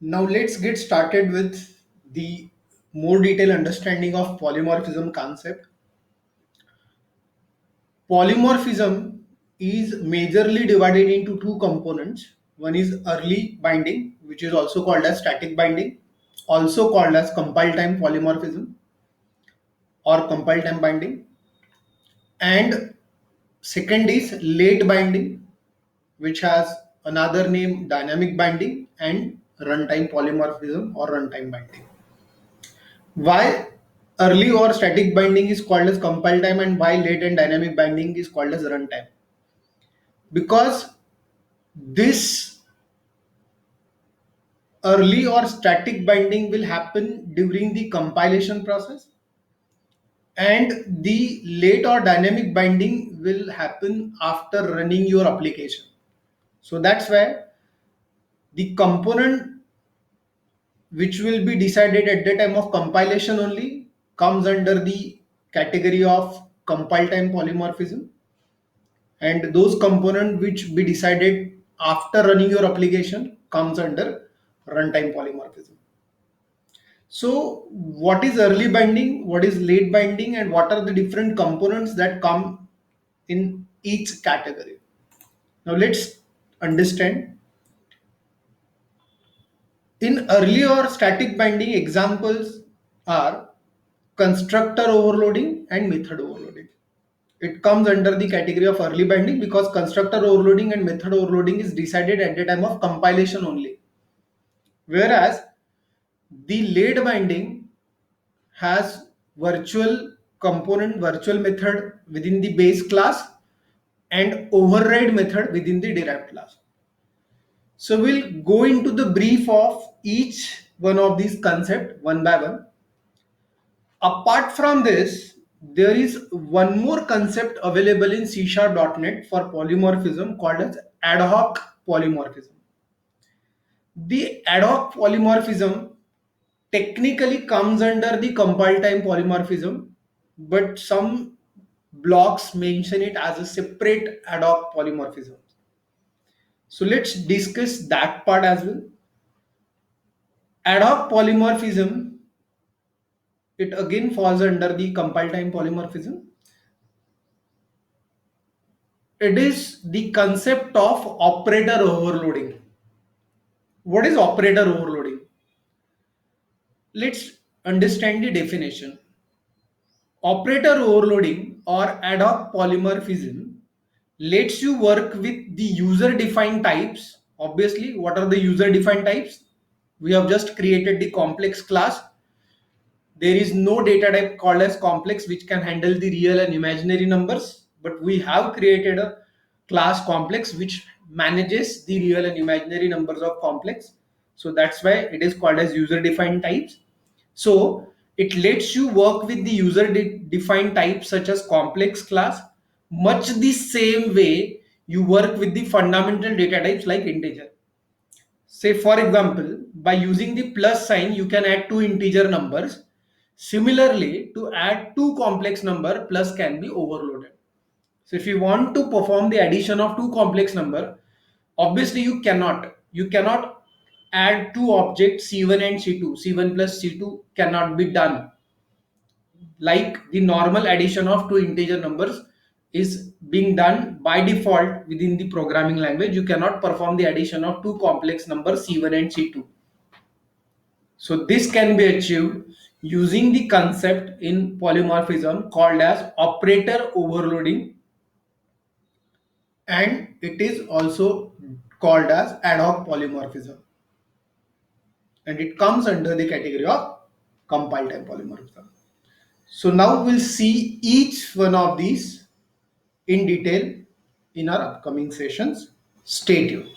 Now let's get started with the more detailed understanding of polymorphism concept. Polymorphism is majorly divided into two components. One is early binding, which is also called as static binding, also called as compile time polymorphism or compile time binding. And second is late binding, which has another name dynamic binding and runtime polymorphism or runtime binding. Why early or static binding is called as compile time and why late and dynamic binding is called as runtime? Because this early or static binding will happen during the compilation process, and the late or dynamic binding will happen after running your application. So that's why the component which will be decided at the time of compilation only comes under the category of compile time polymorphism, and those component which be decided after running your application comes under runtime polymorphism. So what is early binding, what is late binding, and what are the different components that come in each category? Now let's understand. In early or static binding, examples are constructor overloading and method overloading. It comes under the category of early binding because constructor overloading and method overloading is decided at the time of compilation only. Whereas the late binding has virtual component, virtual method within the base class and override method within the derived class. So we'll go into the brief of each one of these concepts one by one. Apart from this, there is one more concept available in C#.NET for polymorphism called as ad hoc polymorphism. The ad hoc polymorphism technically comes under the compile time polymorphism, but some blocks mention it as a separate ad hoc polymorphism. So let's discuss that part as well. Ad hoc polymorphism, it again falls under the compile time polymorphism. It is the concept of operator overloading. What is operator overloading? Let's understand the definition. Operator overloading or ad hoc polymorphism lets you work with the user defined types. Obviously, what are the user defined types? We have just created the complex class. There is no data type called as complex which can handle the real and imaginary numbers, but we have created a class complex which manages the real and imaginary numbers of complex. So that's why it is called as user defined types. So it lets you work with the user defined types such as complex class much the same way you work with the fundamental data types like integer. Say for example, by using the plus sign, you can add two integer numbers. Similarly, to add two complex number, plus can be overloaded. So if you want to perform the addition of two complex number, obviously you cannot. You cannot add two objects C1 and C2. C1 plus C2 cannot be done. Like the normal addition of two integer numbers is being done by default within the programming language, you cannot perform the addition of two complex numbers C1 and C2. So this can be achieved using the concept in polymorphism called as operator overloading, and it is also called as ad hoc polymorphism, and it comes under the category of compile time polymorphism. So now we'll see each one of these in detail in our upcoming sessions. Stay tuned.